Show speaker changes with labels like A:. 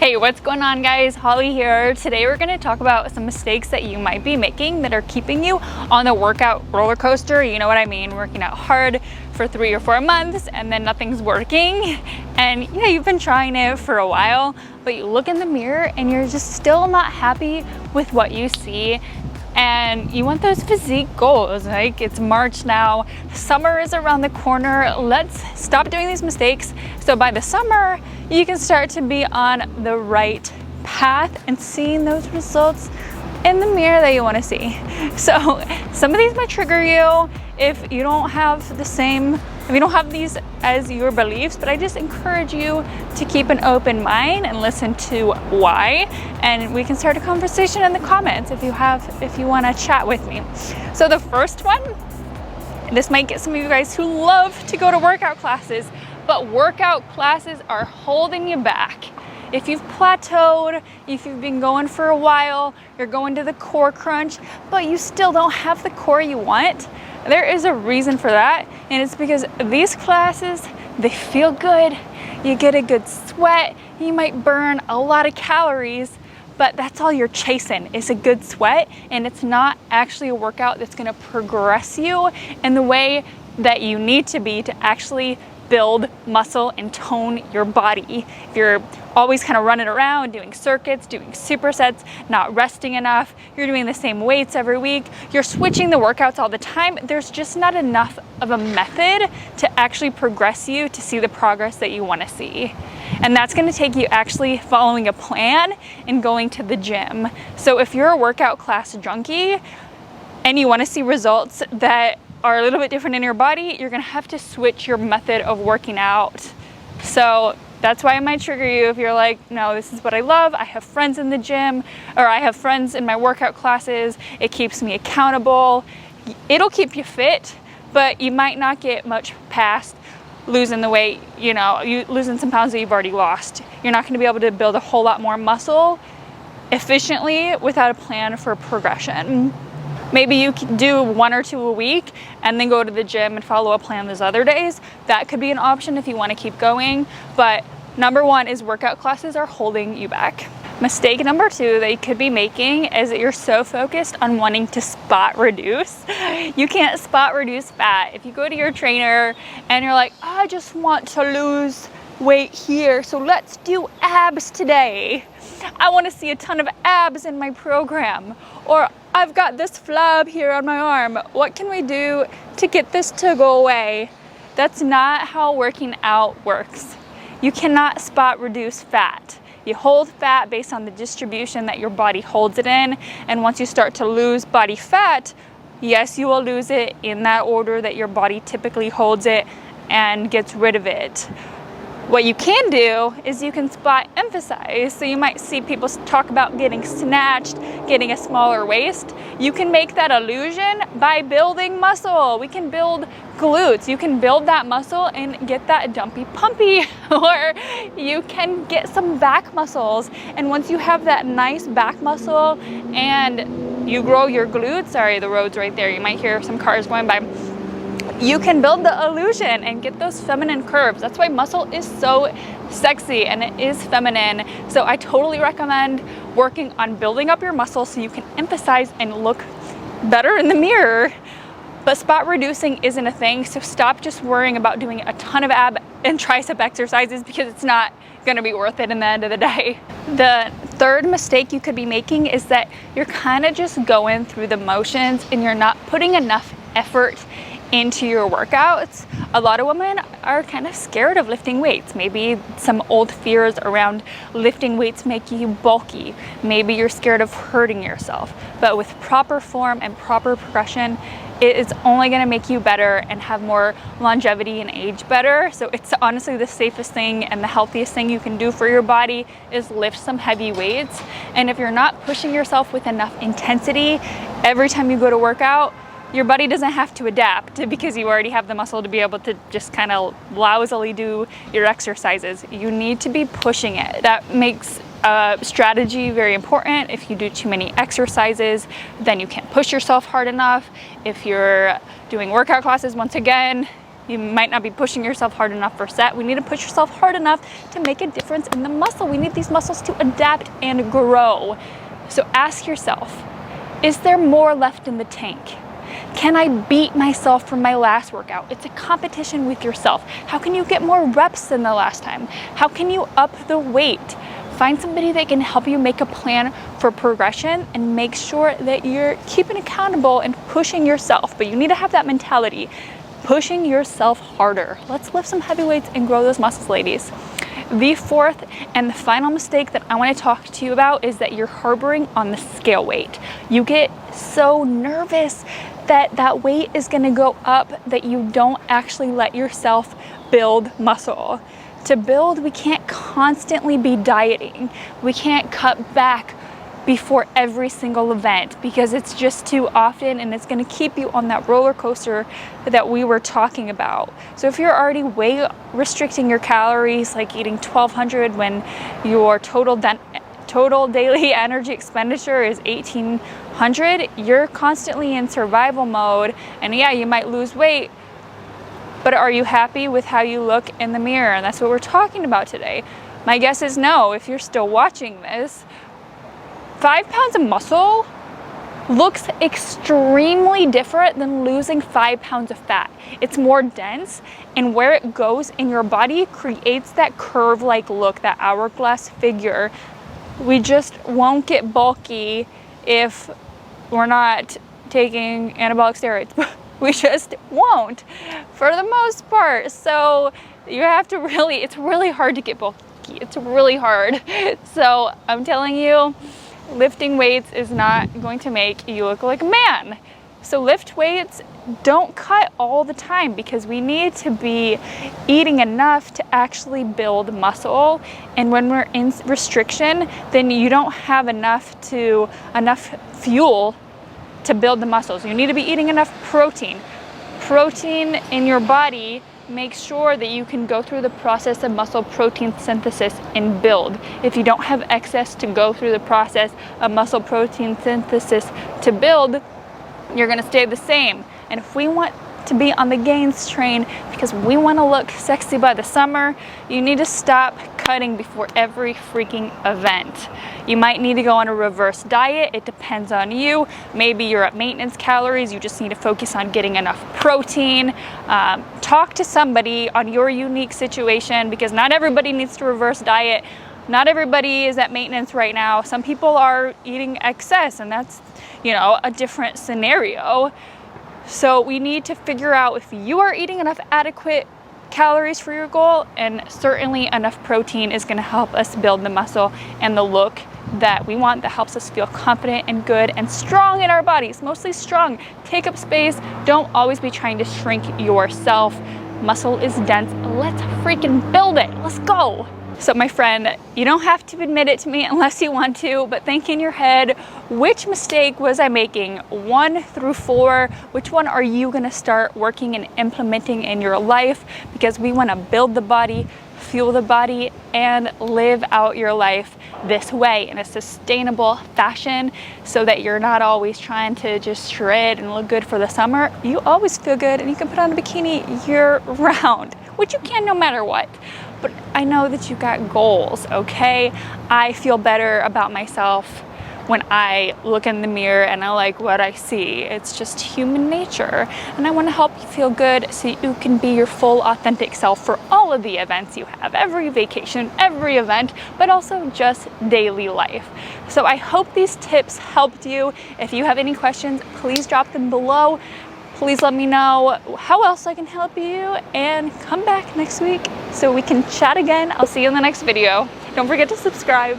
A: Hey, what's going on guys? Holly here. Today we're going to talk about some mistakes that you might be making that are keeping you on the workout roller coaster. You know what I mean? Working out hard for 3 or 4 months and then nothing's working. And yeah, you've been trying it for a while, but you look in the mirror and you're just still not happy with what you see. And you want those physique goals. Like, it's March now, summer is around the corner. Let's stop doing these mistakes so by the summer you can start to be on the right path and seeing those results in the mirror that you want to see. So some of these might trigger you if you don't have these as your beliefs, but I just encourage you to keep an open mind and listen to why, and we can start a conversation in the comments if you want to chat with me. So the first one, this might get some of you guys who love to go to workout classes, but workout classes are holding you back. If you've plateaued, if you've been going for a while, you're going to the core crunch, but you still don't have the core you want, there is a reason for that, and it's because these classes, they feel good. You get a good sweat, you might burn a lot of calories, but that's all you're chasing is a good sweat, and it's not actually a workout that's gonna progress you in the way that you need to be to actually build muscle and tone your body. If you're always kind of running around doing circuits, doing supersets, not resting enough, you're doing the same weights every week, you're switching the workouts all the time, there's just not enough of a method to actually progress you to see the progress that you want to see. And that's going to take you actually following a plan and going to the gym. So if you're a workout class junkie and you want to see results that are a little bit different in your body, you're gonna have to switch your method of working out. So that's why it might trigger you if you're like, no, this is what I love. I have friends in the gym, or I have friends in my workout classes. It keeps me accountable. It'll keep you fit, but you might not get much past losing the weight, you losing some pounds that you've already lost. You're not gonna be able to build a whole lot more muscle efficiently without a plan for progression. Maybe you could do 1 or 2 a week and then go to the gym and follow a plan those other days. That could be an option if you want to keep going. But number 1 is workout classes are holding you back. Mistake number 2 that you could be making is that you're so focused on wanting to spot reduce. You can't spot reduce fat. If you go to your trainer and you're like, I just want to lose weight here, so let's do abs today. I want to see a ton of abs in my program. Or I've got this flab here on my arm. What can we do to get this to go away? That's not how working out works. You cannot spot reduce fat. You hold fat based on the distribution that your body holds it in. And once you start to lose body fat, yes, you will lose it in that order that your body typically holds it and gets rid of it. What you can do is you can spot emphasize. So you might see people talk about getting snatched, getting a smaller waist. You can make that illusion by building muscle. We can build glutes. You can build that muscle and get that dumpy pumpy, or you can get some back muscles. And once you have that nice back muscle and you grow your glutes, sorry, the road's right there. You might hear some cars going by. You can build the illusion and get those feminine curves. That's why muscle is so sexy and it is feminine. So I totally recommend working on building up your muscle so you can emphasize and look better in the mirror. But spot reducing isn't a thing, so stop just worrying about doing a ton of ab and tricep exercises because it's not gonna be worth it in the end of the day. The third mistake you could be making is that you're kind of just going through the motions and you're not putting enough effort into your workouts. A lot of women are kind of scared of lifting weights. Maybe some old fears around lifting weights make you bulky. Maybe you're scared of hurting yourself. But with proper form and proper progression, it is only going to make you better and have more longevity and age better. So it's honestly the safest thing and the healthiest thing you can do for your body is lift some heavy weights. And if you're not pushing yourself with enough intensity every time you go to work out, your body doesn't have to adapt because you already have the muscle to be able to just kind of lousily do your exercises. You need to be pushing it. That makes strategy very important. If you do too many exercises, then you can't push yourself hard enough. If you're doing workout classes, once again, You might not be pushing yourself hard enough per set. We need to push yourself hard enough to make a difference in the muscle. We need these muscles to adapt and grow. So ask yourself, is there more left in the tank? Can I beat myself from my last workout? It's a competition with yourself. How can you get more reps than the last time? How can you up the weight? Find somebody that can help you make a plan for progression and make sure that you're keeping accountable and pushing yourself. But you need to have that mentality, pushing yourself harder. Let's lift some heavy weights and grow those muscles, ladies. The fourth and the final mistake that I want to talk to you about is that you're harboring on the scale weight. You get so nervous that that weight is going to go up that you don't actually let yourself build muscle. To build, we can't constantly be dieting. We can't cut back before every single event because it's just too often, and it's going to keep you on that roller coaster that we were talking about. So if you're already way restricting your calories, like eating 1,200 when your total daily energy expenditure is 1,800, you're constantly in survival mode. And yeah, you might lose weight, but are you happy with how you look in the mirror? And that's what we're talking about today. My guess is no. If you're still watching this, 5 pounds of muscle looks extremely different than losing 5 pounds of fat. It's more dense, and where it goes in your body creates that curve-like look, that hourglass figure. We just won't get bulky if we're not taking anabolic steroids. We just won't, for the most part. So you have to it's really hard to get bulky. It's really hard. So I'm telling you, lifting weights is not going to make you look like a man. So lift weights, don't cut all the time, because we need to be eating enough to actually build muscle. And when we're in restriction, then you don't have enough fuel to build the muscles. You need to be eating enough protein. Protein in your body makes sure that you can go through the process of muscle protein synthesis and build. If you don't have excess to go through the process of muscle protein synthesis to build, you're gonna stay the same. And if we want to be on the gains train because we want to look sexy by the summer, you need to stop cutting before every freaking event. You might need to go on a reverse diet. It depends on you. Maybe you're at maintenance calories. You just need to focus on getting enough protein. Talk to somebody on your unique situation, because not everybody needs to reverse diet. Not everybody is at maintenance right now. Some people are eating excess, and that's, a different scenario. So we need to figure out if you are eating enough adequate calories for your goal, and certainly enough protein is going to help us build the muscle and the look that we want, that helps us feel confident and good and strong in our bodies. Mostly strong. Take up space. Don't always be trying to shrink yourself. Muscle is dense. Let's freaking build it. Let's go. So my friend, you don't have to admit it to me unless you want to, but think in your head, which mistake was I making? 1 through 4, which one are you gonna start working and implementing in your life? Because we wanna build the body, fuel the body, and live out your life this way in a sustainable fashion, so that you're not always trying to just shred and look good for the summer. You always feel good, and you can put on a bikini year round, which you can no matter what. But I know that you got goals, okay? I feel better about myself when I look in the mirror and I like what I see. It's just human nature. And I want to help you feel good so you can be your full authentic self for all of the events you have, every vacation, every event, but also just daily life. So I hope these tips helped you. If you have any questions, please drop them below. Please let me know how else I can help you, and come back next week so we can chat again. I'll see you in the next video. Don't forget to subscribe.